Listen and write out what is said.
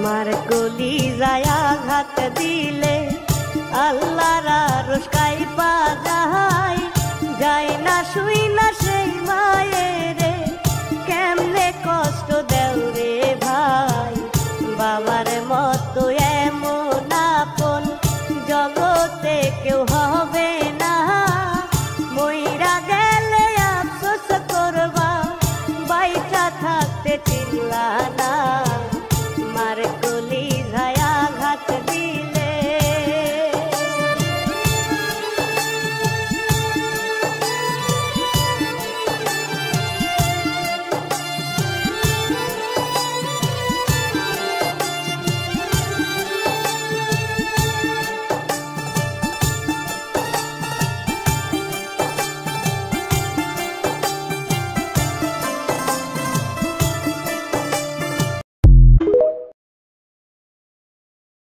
আমার কলি যায় আঘাত দিলে আল্লাহর আরশ কাইপা যায়, যায় না শুই না সেই মায়েরে কেমনে কষ্ট দেও